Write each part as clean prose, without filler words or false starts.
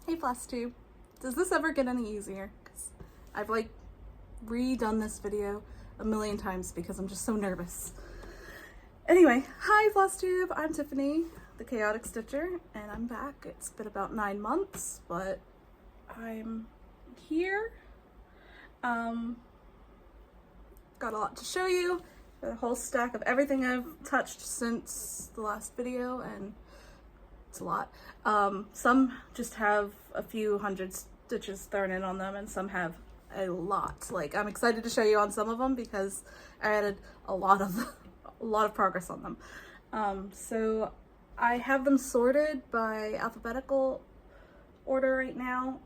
Hey Flosstube, does this ever get any easier? Because I've like redone this video a million times because I'm just so nervous. Anyway, hi Flosstube, I'm Tiffany, the Chaotic Stitcher, and I'm back. It's been about 9 months, but I'm here. Got a lot to show you. Got a whole stack of everything I've touched since the last video, and it's a lot. Some just have a few hundred stitches thrown in on them, and some have a lot. Like, I'm excited to show you on some of them because I added a lot of progress on them. So I have them sorted by alphabetical order right now,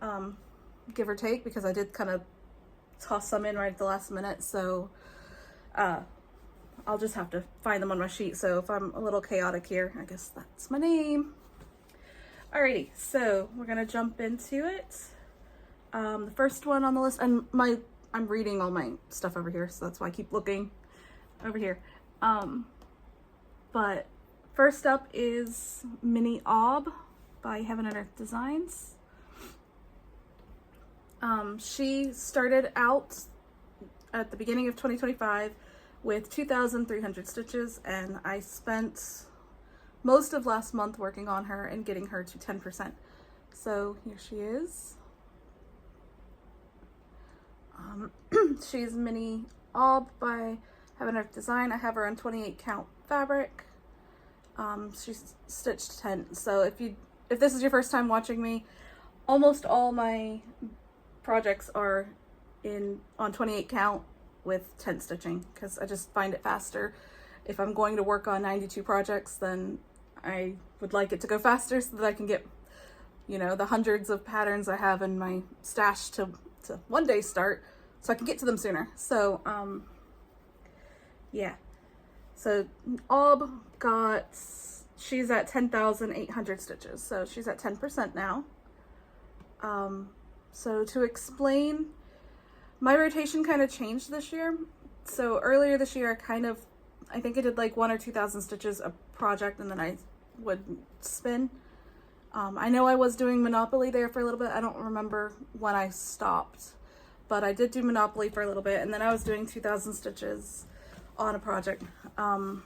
give or take, because I did kind of toss some in right at the last minute. So I'll just have to find them on my sheet. So if I'm a little chaotic here, I guess that's my name. Alrighty, so we're gonna jump into it. The first one on the list, and I'm reading all my stuff over here, so that's why I keep looking over here. But first up is Mini Ob by Heaven and Earth Designs. She started out at the beginning of 2025 with 2,300 stitches, and I spent most of last month working on her and getting her to 10%. So here she is. She's Mini Ob by Heaven Earth Design. I have her on 28 count fabric. She's stitched 10. So if this is your first time watching me, almost all my projects are on 28 count with 10 stitching, because I just find it faster. If I'm going to work on 92 projects, then I would like it to go faster so that I can get, you know, the hundreds of patterns I have in my stash to one day start, so I can get to them sooner. So yeah, so Ob she's at 10,800 stitches, so she's at 10% now. So to explain, my rotation kind of changed this year. So earlier this year, I think I did like 1,000 or 2,000 stitches a project, and then I would spin. I know I was doing Monopoly there for a little bit. I don't remember when I stopped, but I did do Monopoly for a little bit, and then I was doing 2,000 stitches on a project. And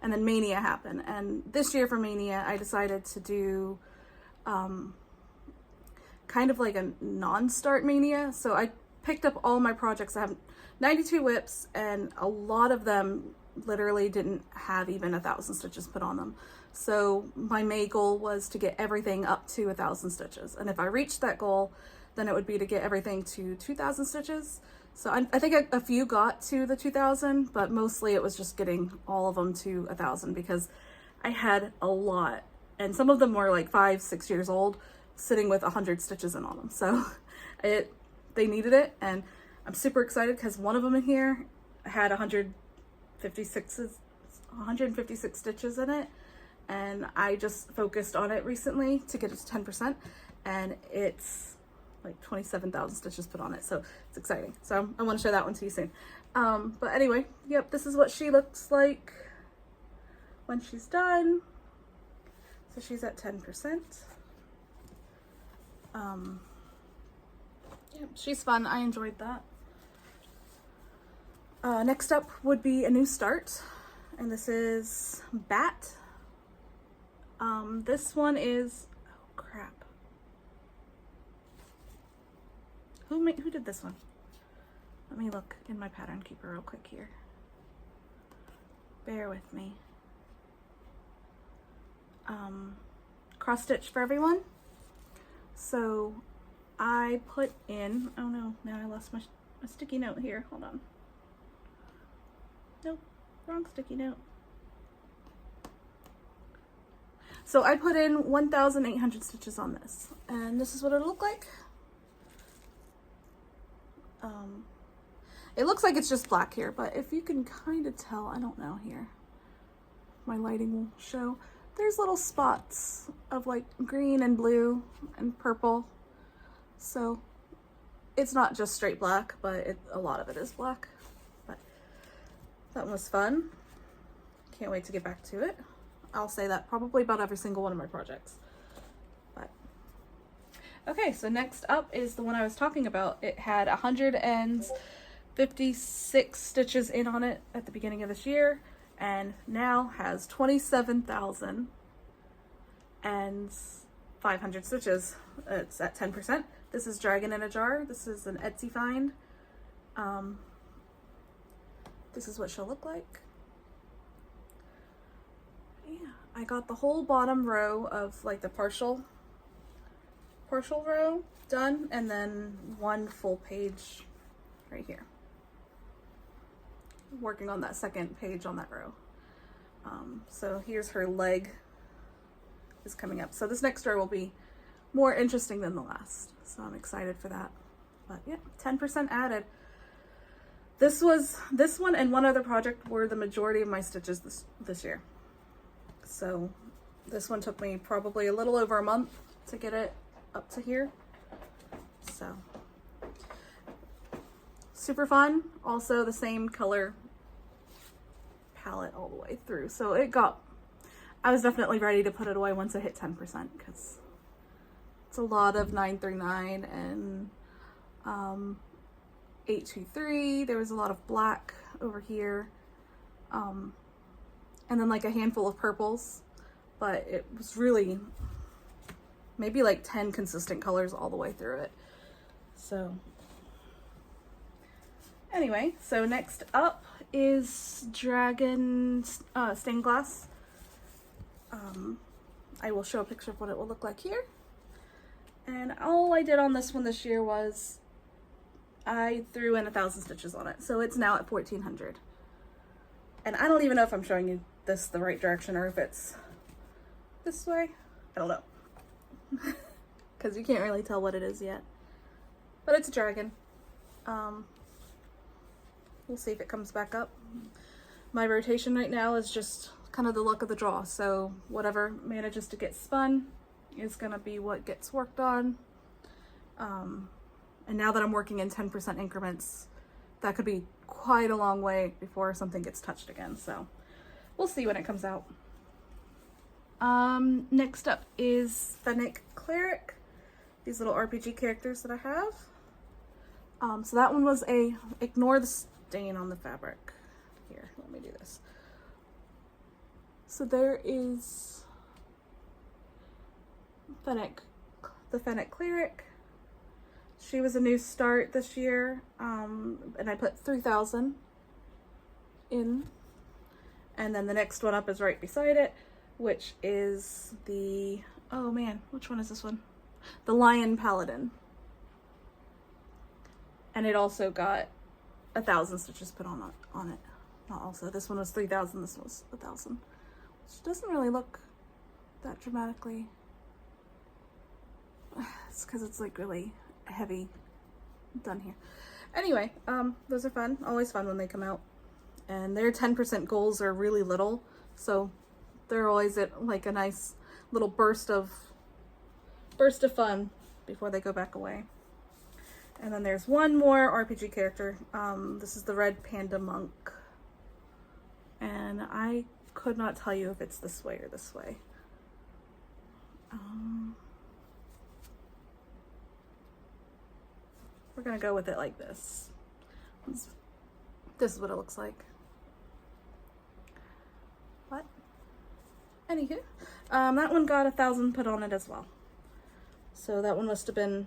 then Mania happened, and this year for Mania, I decided to do kind of like a non-start Mania. So I picked up all my projects. I have 92 whips, and a lot of them literally didn't have even 1,000 stitches put on them. So my May goal was to get everything up to 1,000 stitches, and if I reached that goal, then it would be to get everything to 2,000 stitches. So I think a few got to the 2,000, but mostly it was just getting all of them to 1,000, because I had a lot, and some of them were like 5-6 years old, sitting with 100 stitches in on them. So they needed it, and I'm super excited because one of them in here had 156 stitches in it, and I just focused on it recently to get it to 10%, and it's like 27,000 stitches put on it, so it's exciting. So I want to show that one to you soon. But anyway, yep, this is what she looks like when she's done. So she's at 10%. Yeah, she's fun. I enjoyed that. Next up would be a new start, and this is Bat. This one is, oh crap. Who did this one? Let me look in my pattern keeper real quick here. Bear with me. Cross stitch for everyone. So I put in, oh no, now I lost my sticky note here. Hold on. Nope, wrong sticky note. So I put in 1,800 stitches on this, and this is what it'll look like. It looks like it's just black here, but if you can kind of tell, I don't know here, my lighting will show, there's little spots of like green and blue and purple. So it's not just straight black, but a lot of it is black. But that one was fun. Can't wait to get back to it. I'll say that probably about every single one of my projects. But Okay, so next up is the one I was talking about. It had 156 stitches in on it at the beginning of this year, and now has 27,500 stitches. It's at 10%. This is Dragon in a Jar. This is an Etsy find. This is what she'll look like. Yeah, I got the whole bottom row of like the partial row done, and then one full page right here. Working on that second page on that row. So here's her leg is coming up. So this next row will be more interesting than the last. So I'm excited for that. But yeah, 10% added. This one and one other project were the majority of my stitches this year. So this one took me probably a little over a month to get it up to here. So super fun. Also the same color palette all the way through. So I was definitely ready to put it away once I hit 10% because it's a lot of 939 and 823. There was a lot of black over here. And then like a handful of purples, but it was really maybe like 10 consistent colors all the way through it. So anyway, so next up is Dragon stained glass. I will show a picture of what it will look like here. And all I did on this one this year was I threw in 1,000 stitches on it. So it's now at 1,400. And I don't even know if I'm showing you this the right direction or if it's this way. I don't know. Because you can't really tell what it is yet. But it's a dragon. We'll see if it comes back up. My rotation right now is just kind of the luck of the draw. So whatever manages to get spun is going to be what gets worked on. And now that I'm working in 10% increments, that could be quite a long way before something gets touched again. So we'll see when it comes out. Next up is Fennec Cleric. These little RPG characters that I have. So that one was ignore the stain on the fabric. Here, let me do this. So there is the Fennec Cleric. She was a new start this year, and I put 3,000 in. And then the next one up is right beside it, which is oh man, which one is this one? The Lion Paladin. And it also got 1,000 stitches put on it. Not also, this one was 3,000, this was 1,000. Which doesn't really look that dramatically. It's because it's like really heavy done here. Anyway, those are fun. Always fun when they come out. And their 10% goals are really little, so they're always at like a nice little burst of fun before they go back away. And then there's one more RPG character. This is the Red Panda Monk. And I could not tell you if it's this way or this way. We're gonna go with it like this. This is what it looks like. What? Anywho, that one got 1,000 put on it as well. So that one must have been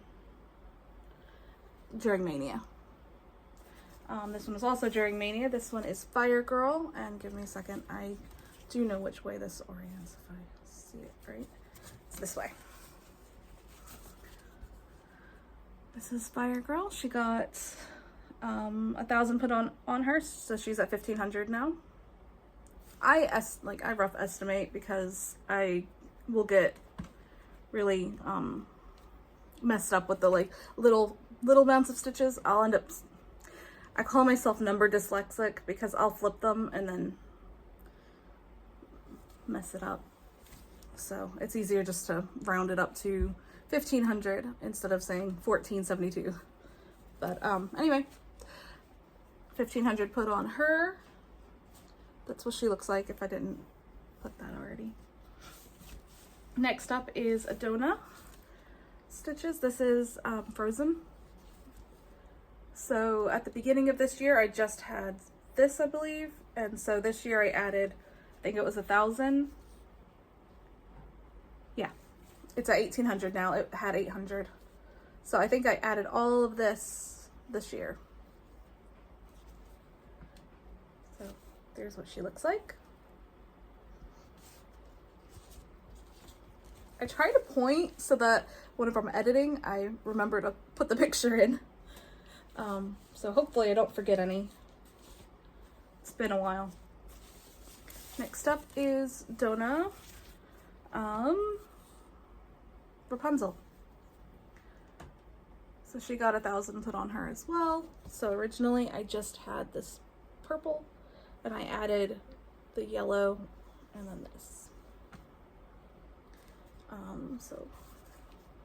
during Mania. This one was also during Mania. This one is Fire Girl, and give me a second. I do know which way this orients if I see it right. It's this way. This is Fire Girl. She got 1,000 put on her, so she's at 1,500 now. I rough estimate because I will get really messed up with the like little amounts of stitches. I'll end up, I call myself number dyslexic because I'll flip them and then mess it up. So it's easier just to round it up to 1,500 instead of saying 1,472. But anyway, 1,500 put on her. That's what she looks like if I didn't put that already. Next up is Adona. stitches. This is Frozen. So at the beginning of this year, I just had this, I believe. And so this year I added, I think it was 1,000. Yeah, it's at 1,800 now. It had 800. So I think I added all of this year. So there's what she looks like. I try to point so that whenever I'm editing, I remember to put the picture in. So hopefully I don't forget any. It's been a while. Next up is Donna, Rapunzel. So she got 1,000 put on her as well. So originally I just had this purple and I added the yellow and then this. So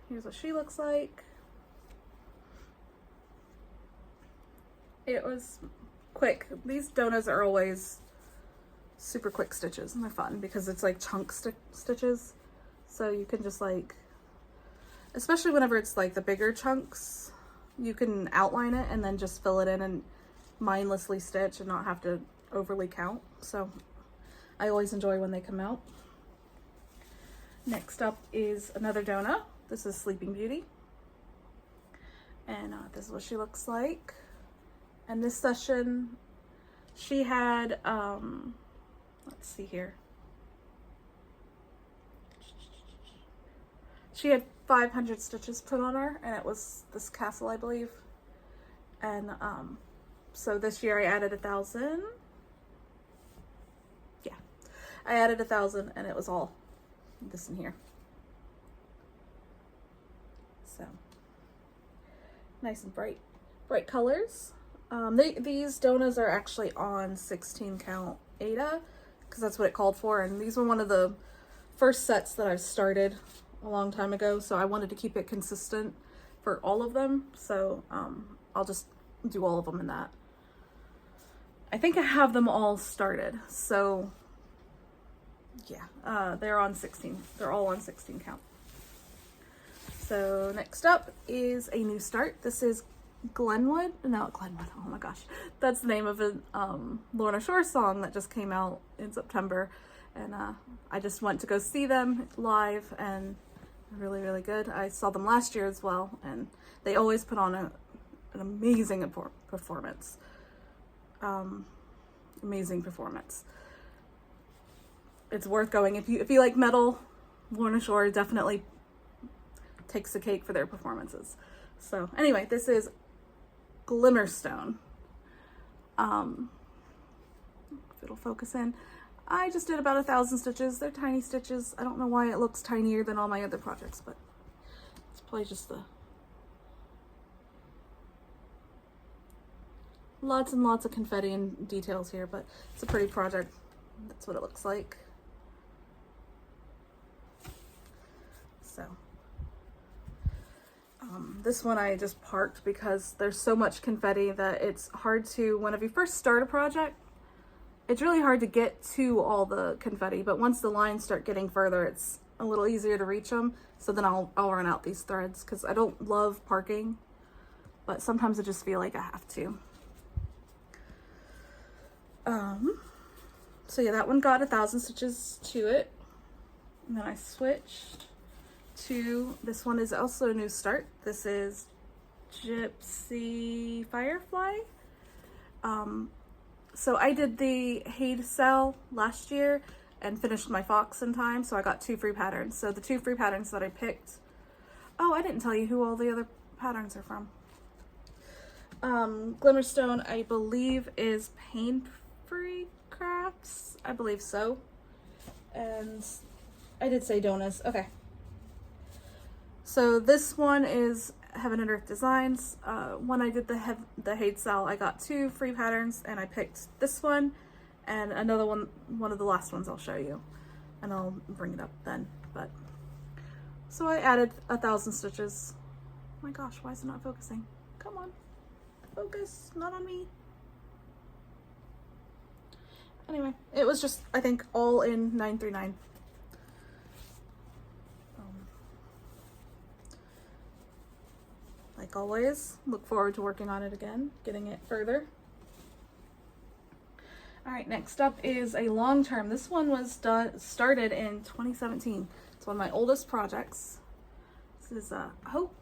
here's what she looks like. It was quick. These donuts are always super quick stitches and they're fun because it's like chunk stitches. So you can just like, especially whenever it's like the bigger chunks, you can outline it and then just fill it in and mindlessly stitch and not have to overly count. So I always enjoy when they come out. Next up is another donut. This is Sleeping Beauty. And this is what she looks like. And this session, she had, let's see here. She had 500 stitches put on her, and it was this castle, I believe. And so this year I added 1,000. Yeah, I added 1,000, and it was all this in here. So nice and bright colors. These donuts are actually on 16 count Aida because that's what it called for, and these were one of the first sets that I started a long time ago, so I wanted to keep it consistent for all of them. So I'll just do all of them in that. I think I have them all started, so yeah, they're on 16. They're all on 16 count. So next up is a new start. This is Glenwood. Oh my gosh, that's the name of a Lorna Shore song that just came out in September, and I just went to go see them live, and really, really good. I saw them last year as well, and they always put on an amazing performance. Amazing performance. It's worth going if you like metal. Lorna Shore definitely takes the cake for their performances. So anyway, this is Glimmerstone. If it'll focus in. I just did about 1,000 stitches. They're tiny stitches. I don't know why it looks tinier than all my other projects, but it's probably just the lots and lots of confetti and details here, but it's a pretty project. That's what it looks like. So this one I just parked because there's so much confetti that it's hard to, whenever you first start a project, it's really hard to get to all the confetti, but once the lines start getting further, it's a little easier to reach them. So then I'll run out these threads because I don't love parking, but sometimes I just feel like I have to. So yeah, that one got 1,000 stitches to it. And then I switched to, this one is also a new start. This is Gypsy Firefly. So I did the Haid sale last year and finished my fox in time, so I got 2 free patterns. So the 2 free patterns that I picked, oh, I didn't tell you who all the other patterns are from. Glimmerstone, I believe, is Pain Free Crafts. I believe so. And I did say donuts. Okay. So this one is Heaven and Earth Designs. When I did the Haid sale, I got 2 free patterns, and I picked this one and another one of the last ones I'll show you, and I'll bring it up then. But so I added 1,000 stitches. Oh my gosh, why is it not focusing? Come on, focus, not on me. Anyway, it was just, I think, all in 939. like always. Look forward to working on it again, getting it further. All right, next up is a long term. This one was started in 2017. It's one of my oldest projects. This is Hope.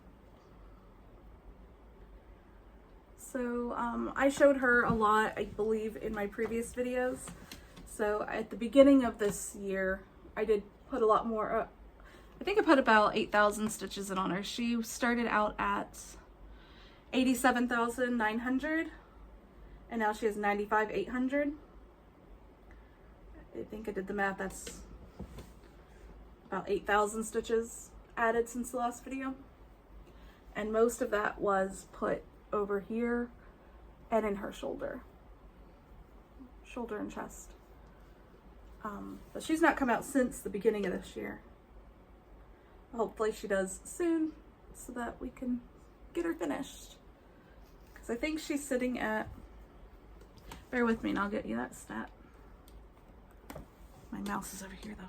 So I showed her a lot, I believe, in my previous videos. So at the beginning of this year, I did put a lot more, I think I put about 8,000 stitches in on her. She started out at 87,900 and now she has 95,800. I think I did the math, that's about 8,000 stitches added since the last video. And most of that was put over here and in her shoulder and chest. But she's not come out since the beginning of this year. Hopefully she does soon so that we can get her finished. Because I think she's sitting at, bear with me and I'll get you that stat. My mouse is over here though.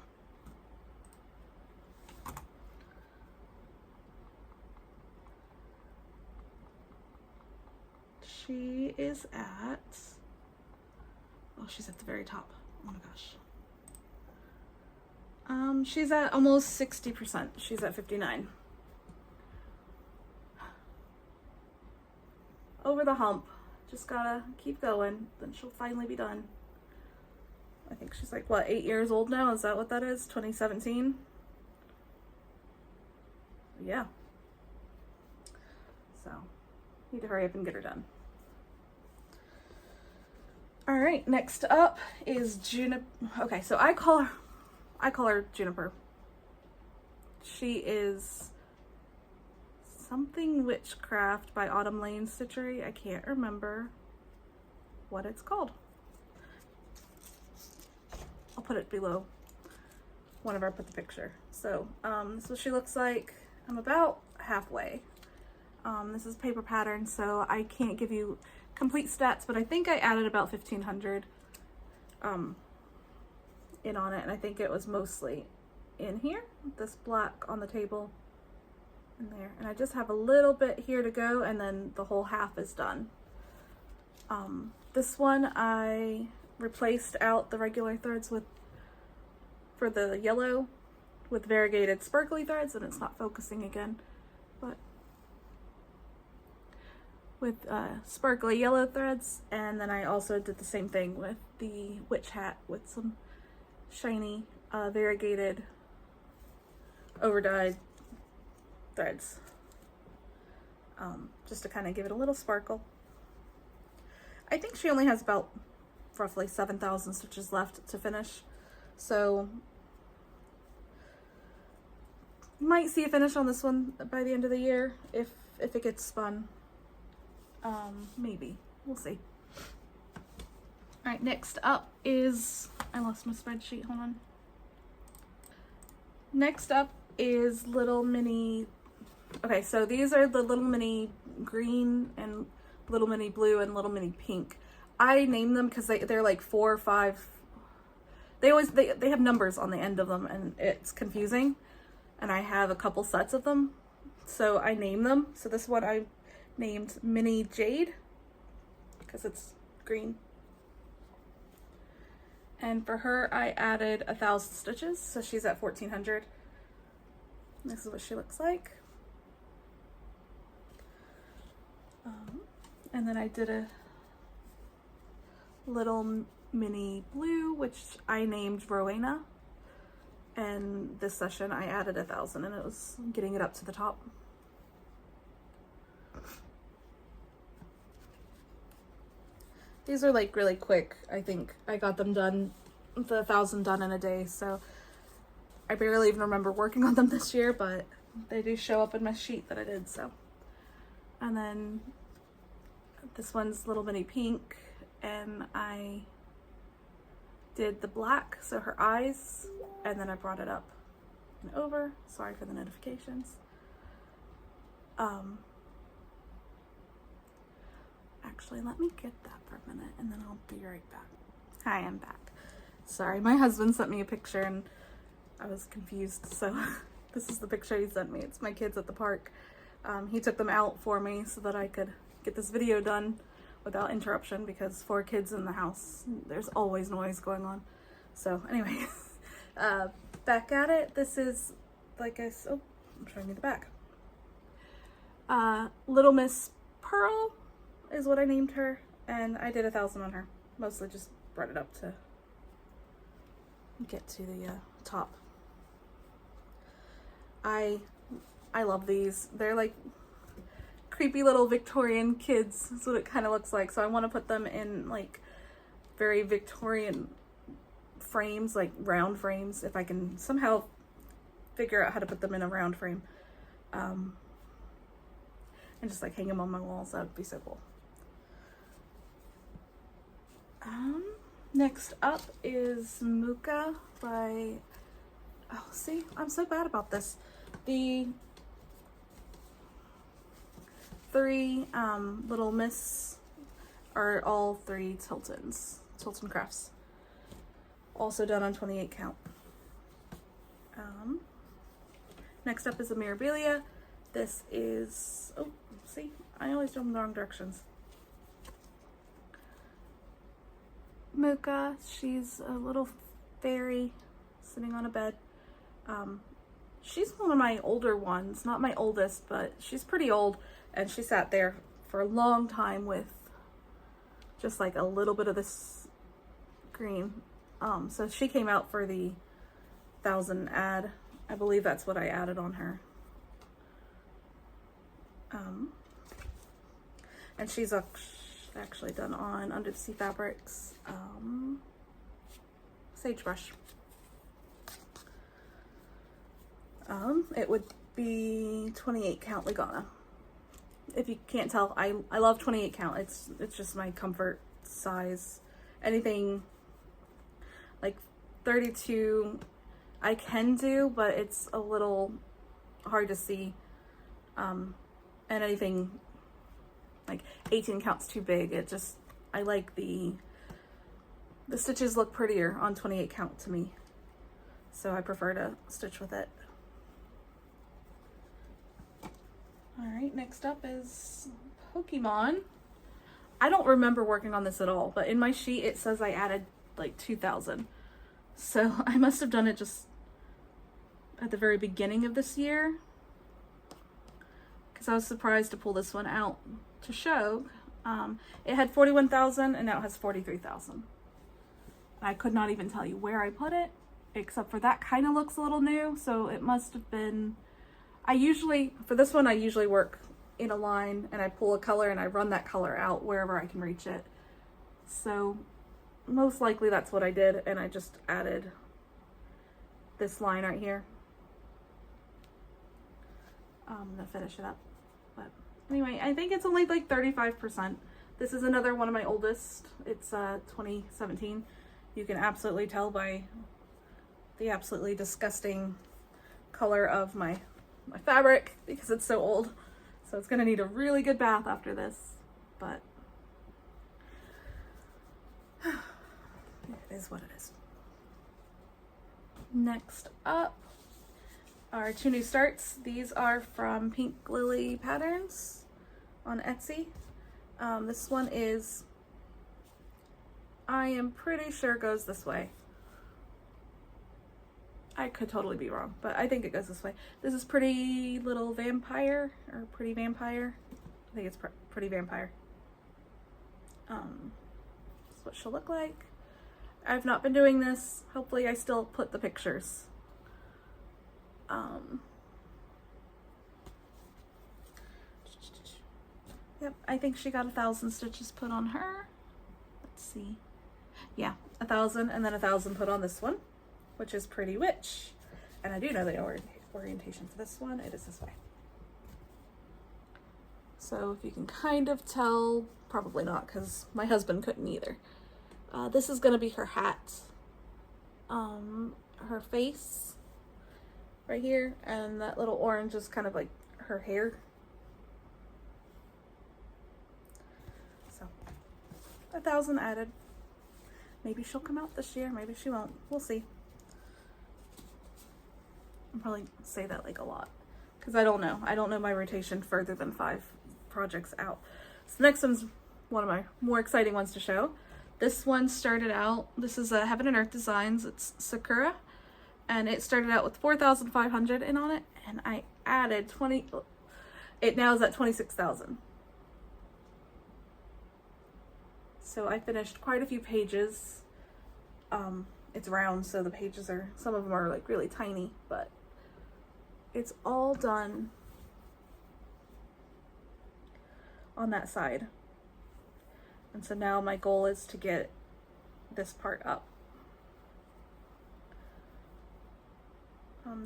She is at, oh, she's at the very top. Oh my gosh. She's at almost 60%. She's at 59. Over the hump. Just gotta keep going, then she'll finally be done. I think she's like, what, 8 years old now? Is that what that is? 2017? Yeah. So, need to hurry up and get her done. All right, next up is Juniper. Okay, so I call her Juniper. She is something Witchcraft by Autumn Lane Stitchery. I can't remember what it's called. I'll put it below whenever I put the picture. So this is what she looks like. I'm about halfway. This is paper pattern, so I can't give you complete stats, but I think I added about 1,500 in on it, and I think it was mostly in here, this black on the table in there, and I just have a little bit here to go, and then the whole half is done. This one I replaced out the regular threads for the yellow with variegated sparkly threads, and it's not focusing again, but with sparkly yellow threads. And then I also did the same thing with the witch hat with some shiny variegated over-dyed threads, just to kind of give it a little sparkle. I think she only has about roughly 7,000 stitches left to finish, so you might see a finish on this one by the end of the year if it gets spun. Maybe, we'll see. All right, next up is, I lost my spreadsheet, hold on. Next up is little mini, okay, so these are the little mini green and little mini blue and little mini pink. I named them because they're like 4 or 5, they have numbers on the end of them and it's confusing, and I have a couple sets of them, so I name them. So this one I named Mini Jade because it's green. And for her, I added 1,000 stitches, so she's at 1,400. This is what she looks like. And then I did a little mini blue, which I named Rowena. And this session, I added 1,000, and it was getting it up to the top. These are like really quick. I think I got them done, the 1,000 done in a day, so I barely even remember working on them this year, but they do show up in my sheet that I did, so. And then this one's little mini pink, and I did the black, so her eyes, and then I brought it up and over. Sorry for the notifications. Actually, let me get that for a minute and then I'll be right back. Hi, I'm back. Sorry, my husband sent me a picture and I was confused, so this is the picture he sent me. It's my kids at the park. He took them out for me so that I could get this video done without interruption, because 4 kids in the house, there's always noise going on. So anyway, back at it. This is, like I said, oh, I'm showing you the back. Little Miss Pearl is what I named her, and I did 1,000 on her. Mostly just brought it up to get to the top. I love these. They're like creepy little Victorian kids. That's what it kind of looks like. So I want to put them in like very Victorian frames, like round frames, if I can somehow figure out how to put them in a round frame. And just like hang them on my walls. That would be so cool. Next up is Muka by, oh, see, I'm so bad about this. The 3 Little Miss are all 3 Tilton crafts. Also done on 28 count. Next up is a Mirabilia. This is, oh, see, I always do them in the wrong directions. Muka, she's a little fairy sitting on a bed. She's one of my older ones, not my oldest, but she's pretty old, and she sat there for a long time with just like a little bit of this green. So she came out for the 1,000 ad. I believe that's what I added on her. And she's actually done on Under the Sea Fabrics Sagebrush. It would be 28 count Lagana. If you can't tell, I love 28 count. It's just my comfort size. Anything like 32 I can do, but it's a little hard to see. And anything like 18 count's too big. It just, I like the stitches look prettier on 28 count to me. So I prefer to stitch with it. All right, next up is Pokemon. I don't remember working on this at all, but in my sheet it says I added like 2,000. So I must have done it just at the very beginning of this year, because I was surprised to pull this one out to show. It had 41,000 and now it has 43,000. I could not even tell you where I put it, except for that kind of looks a little new, so it must have been, for this one I usually work in a line and I pull a color and I run that color out wherever I can reach it. So most likely that's what I did, and I just added this line right here. I'm gonna finish it up, but anyway, I think it's only like 35%. This is another one of my oldest. It's 2017. You can absolutely tell by the absolutely disgusting color of my fabric because it's so old. So it's gonna need a really good bath after this, but it is what it is. Next up are 2 new starts. These are from Pink Lily Patterns on Etsy. This one is, I am pretty sure goes this way. I could totally be wrong, but I think it goes this way. This is Pretty Little Vampire, or Pretty Vampire. I think it's Pretty Vampire. That's what she'll look like. I've not been doing this. Hopefully I still put the pictures. Yep, I think she got 1,000 stitches put on her. Let's see. Yeah, 1,000 and then 1,000 put on this one, which is Pretty Witch. And I do know the orientation for this one. It is this way. So if you can kind of tell, probably not, because my husband couldn't either. This is going to be her hat, her face right here, and that little orange is kind of like her hair. So 1,000 added. Maybe she'll come out this year, maybe she won't. We'll see. I'll probably say that like a lot. because I don't know my rotation further than 5 projects out. So the next one's one of my more exciting ones to show. This one started out, this is a Heaven and Earth Designs, it's Sakura, and it started out with 4,500 in on it, and I added 20, it now is at 26,000. So I finished quite a few pages. It's round, so the pages are, some of them are like really tiny, but it's all done on that side. And so now my goal is to get this part up.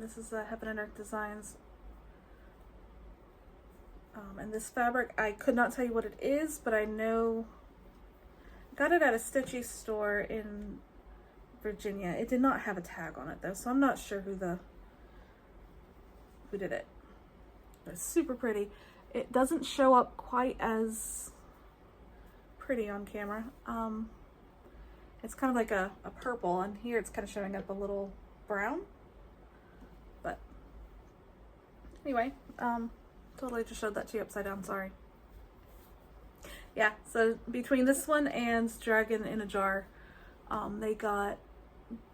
This is a Heaven and Earth Designs. And this fabric, I could not tell you what it is, but I know, I got it at a Stitchy store in Virginia. It did not have a tag on it though, so I'm not sure who did it. But it's super pretty. It doesn't show up quite as pretty on camera. It's kind of like a purple, and here it's kind of showing up a little brown. But anyway, totally just showed that to you upside down, sorry. Yeah, so between this one and Dragon in a Jar, they got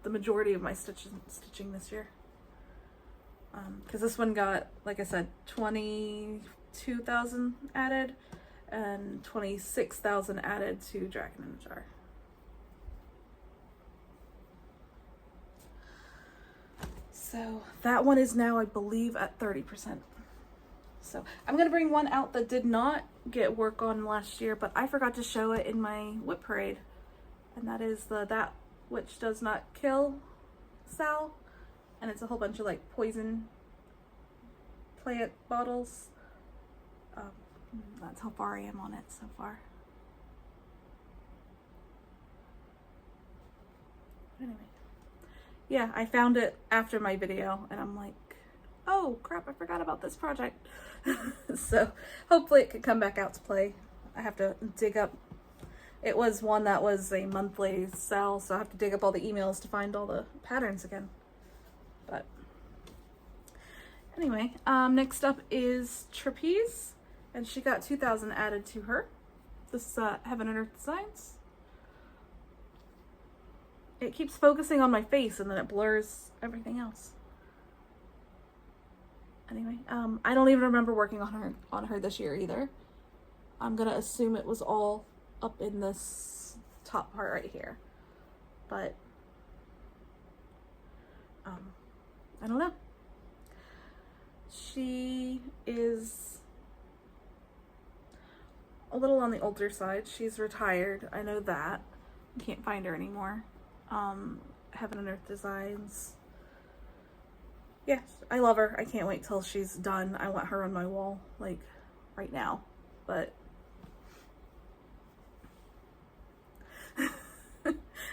the majority of my stitching this year. Because this one got, like I said, 22,000 added and 26,000 added to Dragon in a Jar. So that one is now, I believe, at 30%. So I'm going to bring one out that did not get work on last year, but I forgot to show it in my whip parade. And that is the That Which Does Not Kill Sal. And it's a whole bunch of like poison plant bottles. That's how far I am on it so far. Anyway. Yeah, I found it after my video and I'm like, oh crap, I forgot about this project. So hopefully it could come back out to play. I have to dig up, it was one that was a monthly sell, so I have to dig up all the emails to find all the patterns again. But anyway, next up is Trapeze, and she got 2,000 added to her. This is Heaven and Earth Designs. It keeps focusing on my face and then it blurs everything else. Anyway, I don't even remember working on her this year either. I'm gonna assume it was all up in this top part right here, but I don't know. She is a little on the older side. She's retired, I know that. Can't find her anymore. Heaven and Earth Designs. Yes, I love her. I can't wait till she's done. I want her on my wall, like, right now. But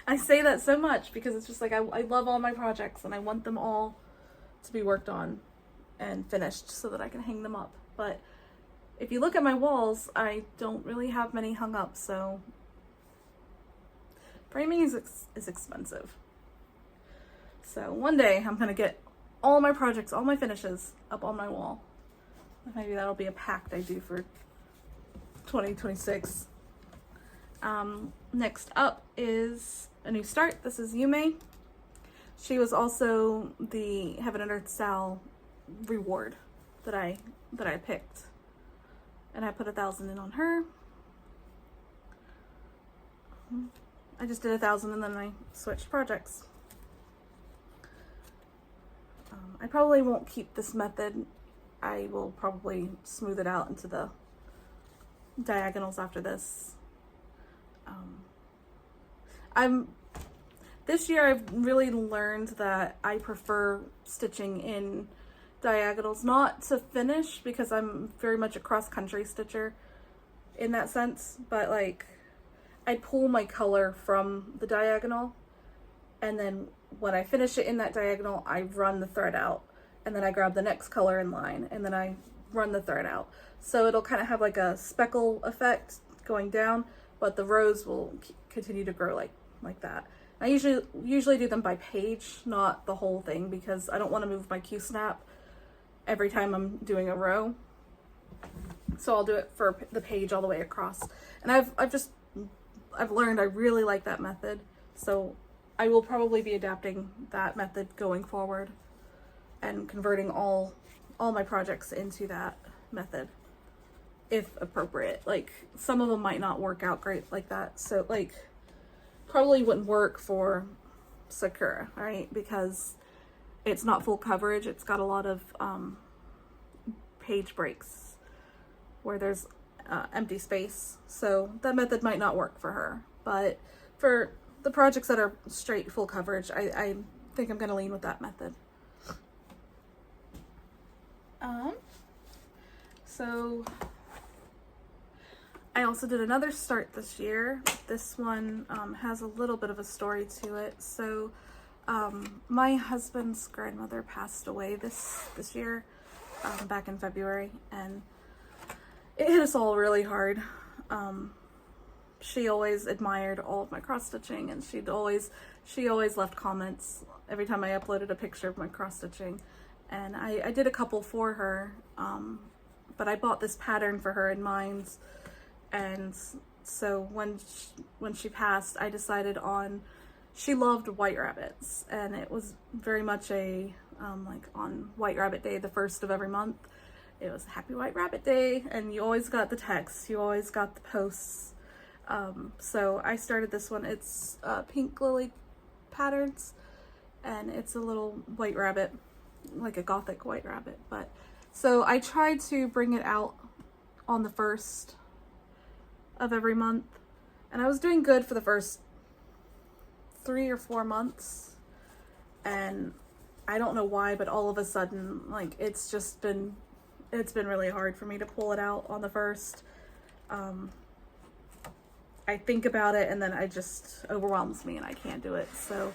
I say that so much because it's just like I love all my projects and I want them all to be worked on and finished so that I can hang them up. But if you look at my walls, I don't really have many hung up, so framing is expensive. So one day I'm gonna get all my projects, all my finishes up on my wall. Maybe that'll be a pact I do for 2026. Next up is a new start. This is Yume. She was also the Heaven and Earth Sal reward that I picked, and I put 1,000 in on her. I just did 1,000 and then I switched projects. I probably won't keep this method. I will probably smooth it out into the diagonals after this. This year I've really learned that I prefer stitching in diagonals, not to finish because I'm very much a cross-country stitcher in that sense, but like I pull my color from the diagonal, and then when I finish it in that diagonal, I run the thread out, and then I grab the next color in line, and then I run the thread out. So it'll kind of have like a speckle effect going down, but the rows will continue to grow like that. I usually do them by page, not the whole thing, because I don't want to move my Q-snap every time I'm doing a row. So I'll do it for the page all the way across. And I've learned I really like that method. So I will probably be adapting that method going forward and converting all my projects into that method if appropriate. Like some of them might not work out great like that. So like probably wouldn't work for Sakura, right? Because it's not full coverage. It's got a lot of page breaks where there's empty space. So that method might not work for her. But for the projects that are straight full coverage, I think I'm going to lean with that method. So I also did another start this year. This one has a little bit of a story to it. So my husband's grandmother passed away this year, back in February, and it hit us all really hard. She always admired all of my cross stitching, and she always left comments every time I uploaded a picture of my cross stitching. And I did a couple for her, but I bought this pattern for her in mind. And so when she passed, I decided on, she loved white rabbits, and it was very much a like on White Rabbit Day, the 1st of every month, it was Happy White Rabbit Day, and you always got the texts, you always got the posts. So I started this one. It's pink lily patterns, and it's a little white rabbit, like a gothic white rabbit. But so I tried to bring it out on the 1st of every month, and I was doing good for the first 3 or 4 months, and I don't know why, but all of a sudden, like, it's been really hard for me to pull it out on the 1st. I think about it and then it just overwhelms me and I can't do it. So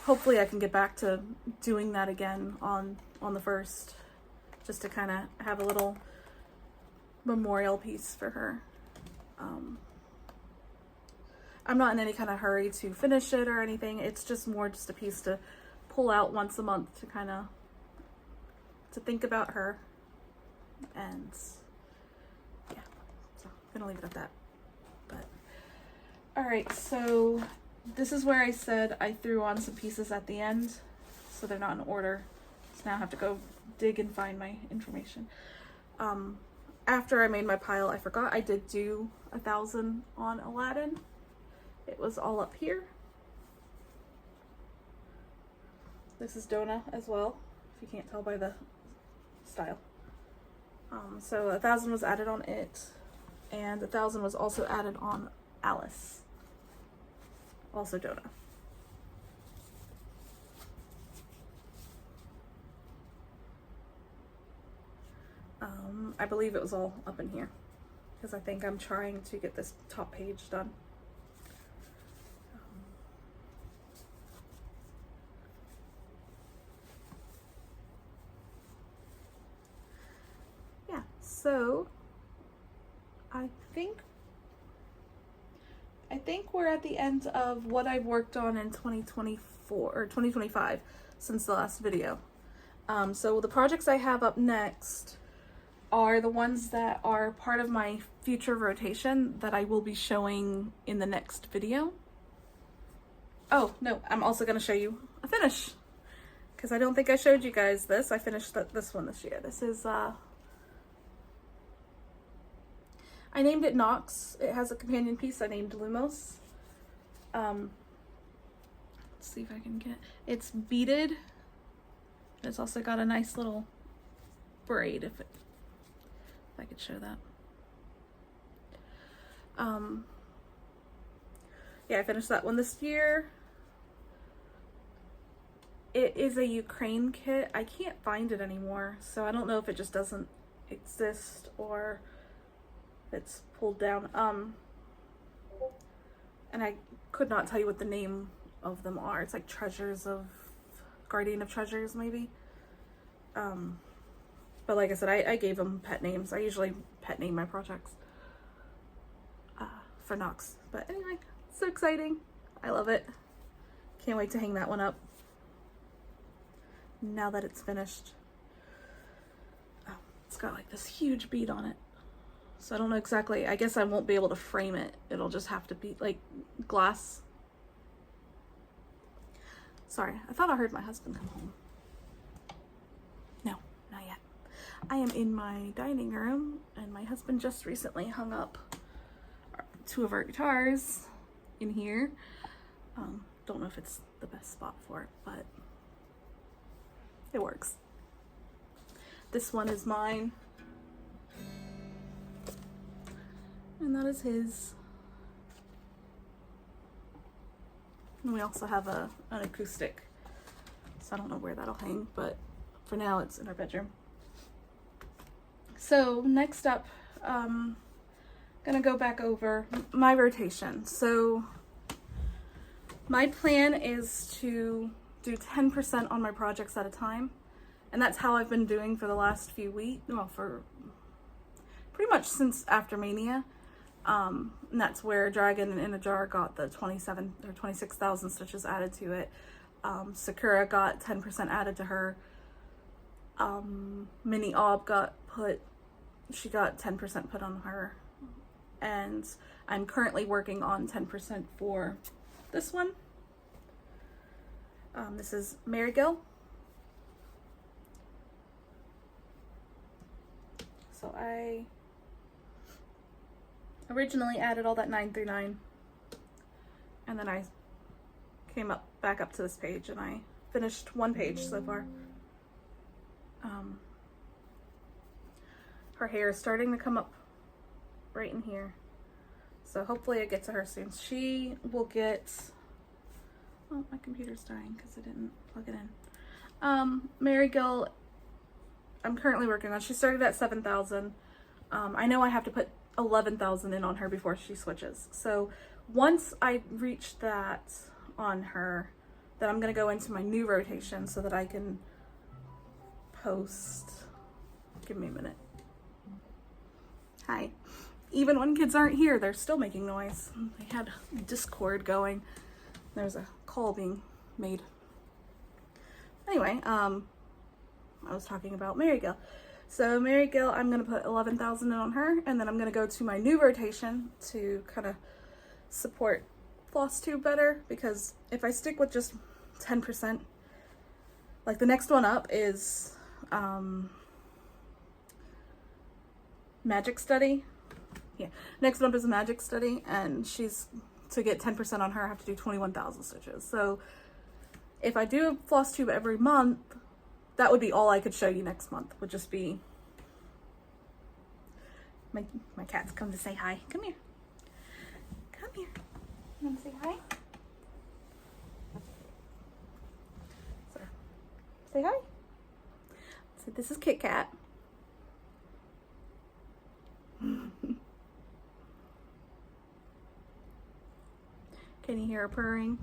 hopefully I can get back to doing that again on the 1st, just to kind of have a little memorial piece for her. I'm not in any kind of hurry to finish it or anything. It's just more just a piece to pull out once a month to kind of to think about her. And yeah, so I'm gonna leave it at that. But all right, so this is where I said I threw on some pieces at the end, so they're not in order. So now I have to go dig and find my information. After I made my pile, I forgot I did do 1,000 on Aladdin. It was all up here. This is Donna as well, if you can't tell by the style. So 1,000 was added on it, and 1,000 was also added on Alice, also Donna. I believe it was all up in here, because I think I'm trying to get this top page done. Yeah, so I think we're at the end of what I've worked on in 2024 or 2025 since the last video. So the projects I have up next are the ones that are part of my future rotation that I will be showing in the next video. Oh, no, I'm also going to show you a finish, because I don't think I showed you guys this. I finished this one this year. This is, I named it Nox. It has a companion piece I named Lumos. Let's see if I can get, it's beaded. It's also got a nice little braid, if I could show that. Yeah, I finished that one this year. It is a Ukraine kit. I can't find it anymore, so I don't know if it just doesn't exist or it's pulled down. And I could not tell you what the name of them are. It's like Treasures of Guardian of Treasures, maybe. But like I said, I gave them pet names. I usually pet name my projects for Nox. But anyway, so exciting. I love it. Can't wait to hang that one up now that it's finished. It's got like this huge bead on it. So I don't know exactly, I guess I won't be able to frame it. It'll just have to be like glass. Sorry, I thought I heard my husband come home. No, not yet. I am in my dining room and my husband just recently hung up 2 of our guitars in here. Don't know if it's the best spot for it, but it works. This one is mine. And that is his. And we also have an acoustic. So I don't know where that'll hang, but for now it's in our bedroom. So next up, gonna go back over my rotation. So my plan is to do 10% on my projects at a time. And that's how I've been doing for the last few weeks. Well, for pretty much since after Mania. And that's where Dragon in a Jar got the 27 or 26,000 stitches added to it. Sakura got 10% added to her. Mini Ob she got 10% put on her. And I'm currently working on 10% for this one. This is Marigill. So I originally added all that 9 through 9, and then I came back up to this page and I finished 1 page so far. Her hair is starting to come up right in here, so hopefully I get to her soon. She will get, oh, my computer's dying because I didn't plug it in. Marigill, I'm currently working on, she started at 7,000. I know I have to put 11,000 in on her before she switches. So once I reach that on her, then I'm gonna go into my new rotation so that I can post. Give me a minute. Hi. Even when kids aren't here, they're still making noise. They had Discord going. There's a call being made. Anyway, I was talking about Marigill. So Marigill, I'm gonna put 11,000 in on her, and then I'm gonna go to my new rotation to kind of support Flosstube better, because if I stick with just 10%, like the next one up is Magic Study. Yeah, next one up is Magic Study, and to get 10% on her, I have to do 21,000 stitches. So if I do Flosstube every month, that would be all I could show you next month, would just be my cat's come to say hi. Come here. Come here. You want to say hi? So, say hi. So this is Kit Kat. Can you hear her purring?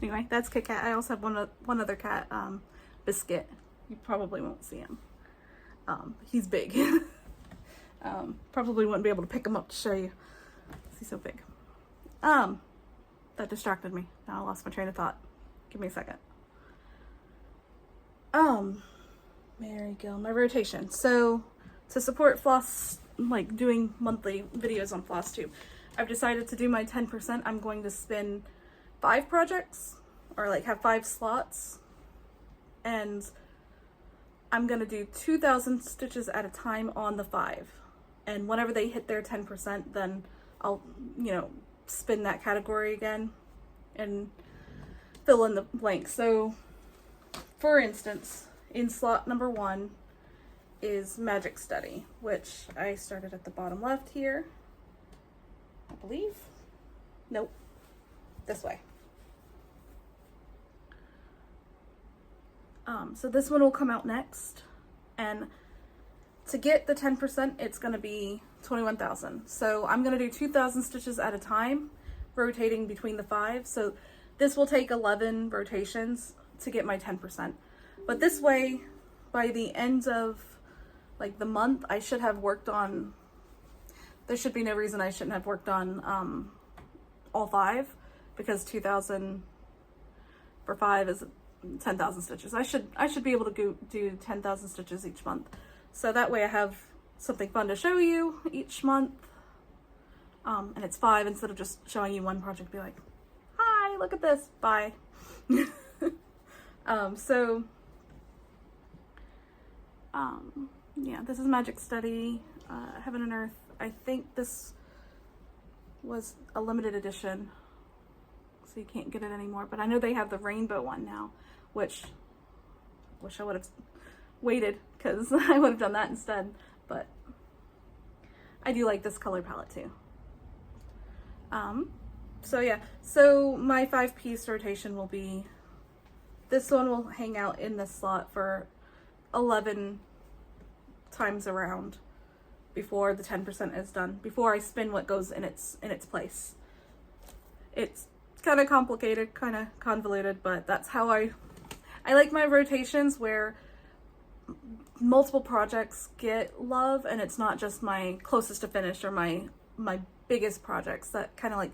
Anyway, that's Kit Kat. I also have one other cat, Biscuit. You probably won't see him. He's big. Probably wouldn't be able to pick him up to show you. He's so big. That distracted me. Now I lost my train of thought. Give me a second. Marigill, my rotation. So to support like doing monthly videos on Flosstube, I've decided to do my 10%. I'm going to spin 5 projects, or like have 5 slots, and I'm gonna do 2,000 stitches at a time on the 5. And whenever they hit their 10%, then I'll, spin that category again and fill in the blanks. So for instance, in slot number 1 is Magic Study, which I started at the bottom left here, I believe. Nope, this way. So this one will come out next, and to get the 10%, it's going to be 21,000. So I'm going to do 2,000 stitches at a time, rotating between the 5. So this will take 11 rotations to get my 10%. But this way, by the end of like the month, I should have worked on there should be no reason I shouldn't have worked on all 5, because 2,000 for 5 is 10,000 stitches. I should be able to do 10,000 stitches each month. So that way I have something fun to show you each month. And it's 5 instead of just showing you one project, be like, hi, look at this, bye. Yeah, this is Magic Study, Heaven and Earth. I think this was a limited edition, so you can't get it anymore, but I know they have the rainbow one now, which wish I would have waited, because I would have done that instead, but I do like this color palette too. So yeah, so my 5-piece rotation will be, this one will hang out in this slot for 11 times around before the 10% is done, before I spin what goes in its place. It's kind of complicated, kind of convoluted, but that's how I like my rotations, where multiple projects get love and it's not just my closest to finish or my biggest projects. That kind of like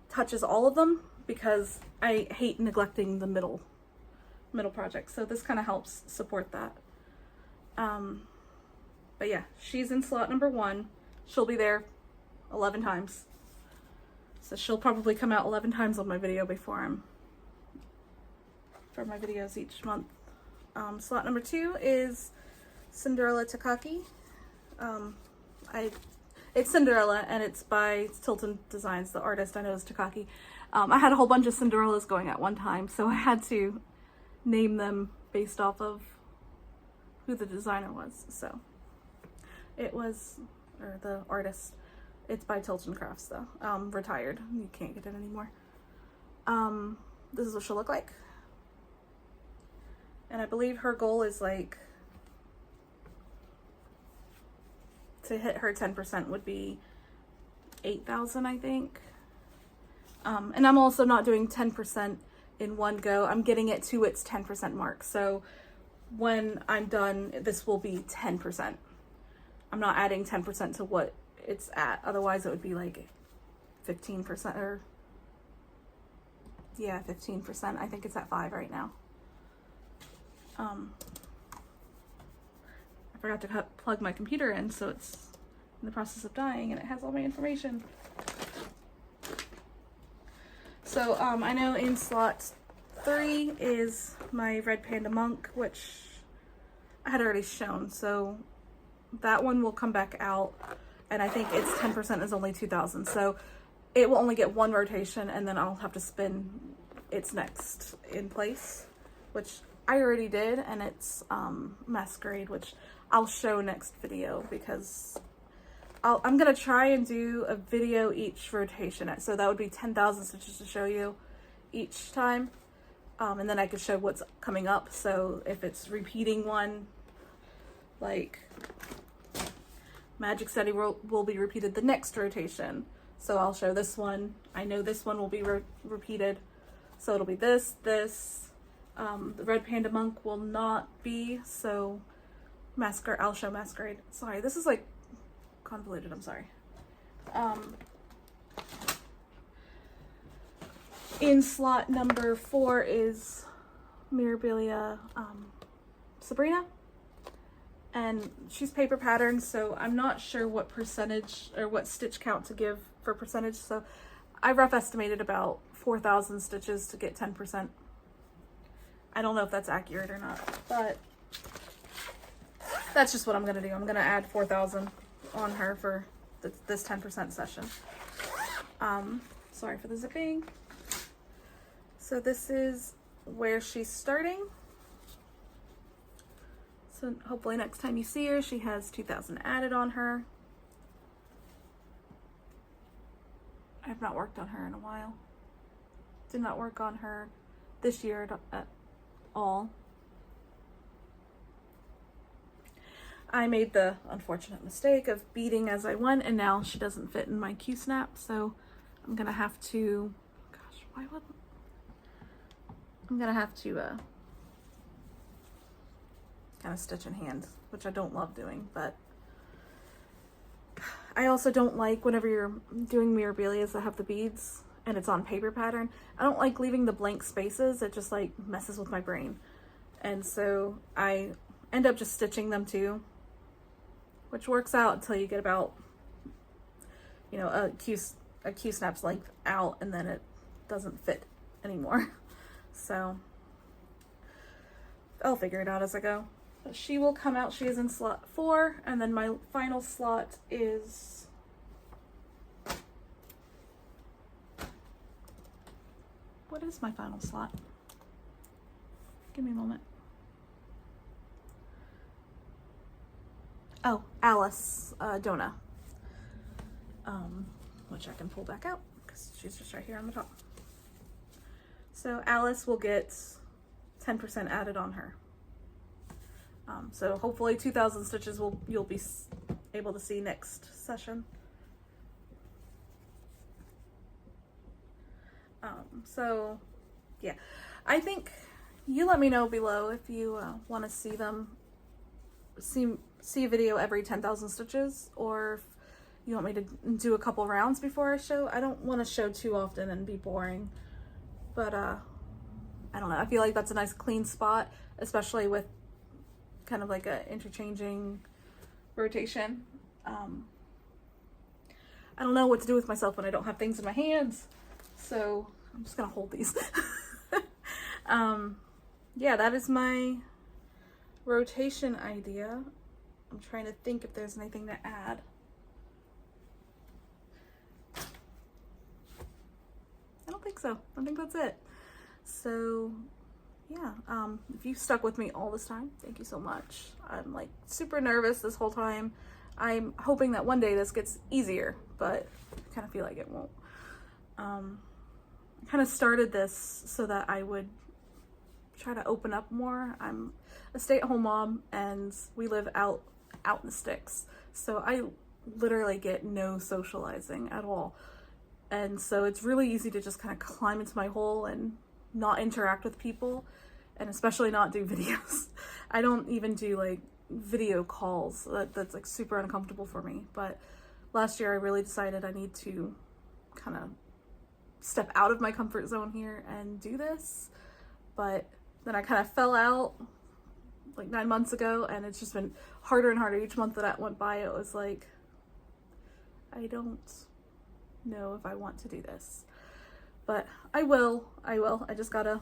touches all of them, because I hate neglecting the middle projects. So this kind of helps support that. But yeah, she's in slot number 1. She'll be there 11 times. So she'll probably come out 11 times on my video for my videos each month. Slot number 2 is Cinderella Takaki. It's Cinderella, and it's by Tilton Designs. The artist I know is Takaki. I had a whole bunch of Cinderellas going at one time, so I had to name them based off of who the designer was. So it was, or the artist. It's by Tilton Crafts though. Retired. You can't get it anymore. This is what she'll look like. And I believe her goal is like, to hit her 10% would be 8,000, I think. And I'm also not doing 10% in one go. I'm getting it to its 10% mark. So when I'm done, this will be 10%. I'm not adding 10% to what it's at. Otherwise it would be like 15%, or yeah, 15%. I think it's at 5 right now. I forgot to plug my computer in, so it's in the process of dying and it has all my information. So I know in slot 3 is my Red Panda Monk, which I had already shown. So that one will come back out, and I think its 10% is only 2,000. So it will only get 1 rotation, and then I'll have to spin its next in place, which I already did, and it's Masquerade, which I'll show next video, because I'm gonna try and do a video each rotation. So that would be 10,000 stitches to show you each time, and then I could show what's coming up. So if it's repeating one, like Magic Study will be repeated the next rotation, so I'll show this one. I know this one will be repeated, so it'll be this. The Red Panda Monk will not be, so I'll show Masquerade. Sorry, this is like convoluted, I'm sorry. In slot number 4 is Mirabilia Sabrina, and she's paper patterned, so I'm not sure what percentage or what stitch count to give for percentage, so I rough estimated about 4,000 stitches to get 10%. I don't know if that's accurate or not, but that's just what I'm gonna do. I'm gonna add 4,000 on her for this 10% session. Sorry for the zipping. So this is where she's starting. So hopefully next time you see her, she has 2,000 added on her. I have not worked on her in a while. Did not work on her this year at all. I made the unfortunate mistake of beading as I went, and now she doesn't fit in my Q-snap, so I'm gonna have to, gosh, why wouldn't, I'm gonna have to kind of stitch in hand, which I don't love doing, but I also don't like whenever you're doing mirabilias that have the beads and it's on paper pattern. I don't like leaving the blank spaces. It just like messes with my brain. And so I end up just stitching them too, which works out until you get about, you know, a Q-snap's length out, and then it doesn't fit anymore. So I'll figure it out as I go. But she will come out. She is in slot 4, and then my final slot is what is my final slot? Give me a moment. Oh, Alice Donna, which I can pull back out because she's just right here on the top. So Alice will get 10% added on her. So hopefully 2,000 stitches you'll be able to see next session. So yeah, I think you let me know below if you want to see a video every 10,000 stitches, or if you want me to do a couple rounds before I show. I don't want to show too often and be boring, but I don't know. I feel like that's a nice clean spot, especially with kind of like a interchanging rotation. I don't know what to do with myself when I don't have things in my hands, so I'm just gonna hold these. Yeah, that is my rotation idea. I'm trying to think if there's anything to add. I don't think so. I think that's it. So yeah, if you stuck with me all this time, thank you so much. I'm like super nervous this whole time. I'm hoping that one day this gets easier, but I kind of feel like it won't. I kind of started this so that I would try to open up more. I'm a stay-at-home mom and we live out in the sticks, so I literally get no socializing at all, and so it's really easy to just kind of climb into my hole and not interact with people, and especially not do videos. I don't even do like video calls. That's like super uncomfortable for me. But last year I really decided I need to kind of step out of my comfort zone here and do this. But then I kind of fell out like 9 months ago, and it's just been harder and harder each month that went by. It was like, I don't know if I want to do this, but I will. I just gotta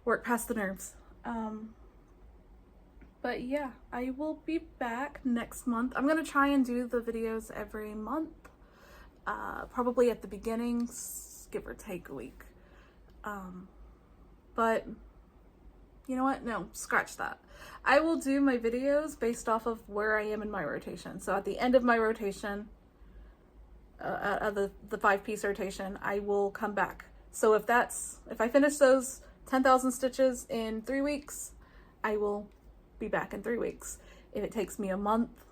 work past the nerves. But yeah, I will be back next month. I'm gonna try and do the videos every month, probably at the beginnings, give or take a week. But you know what? No, scratch that. I will do my videos based off of where I am in my rotation. So at the end of my rotation, of the 5-piece rotation, I will come back. So if I finish those 10,000 stitches in 3 weeks, I will be back in 3 weeks. If it takes me a month,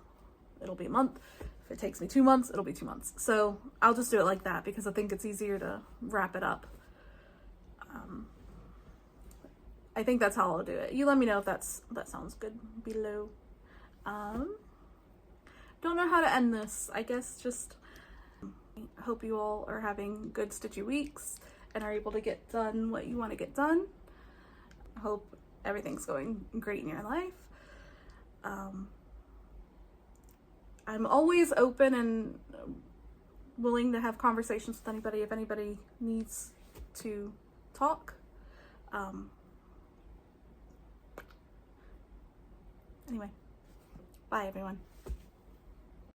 it'll be a month. If it takes me 2 months, it'll be 2 months. So I'll just do it like that because I think it's easier to wrap it up. I think that's how I'll do it. You let me know if that sounds good below. Don't know how to end this. I guess just hope you all are having good stitchy weeks and are able to get done what you want to get done. I hope everything's going great in your life. I'm always open and willing to have conversations with anybody if anybody needs to talk. Anyway, bye everyone.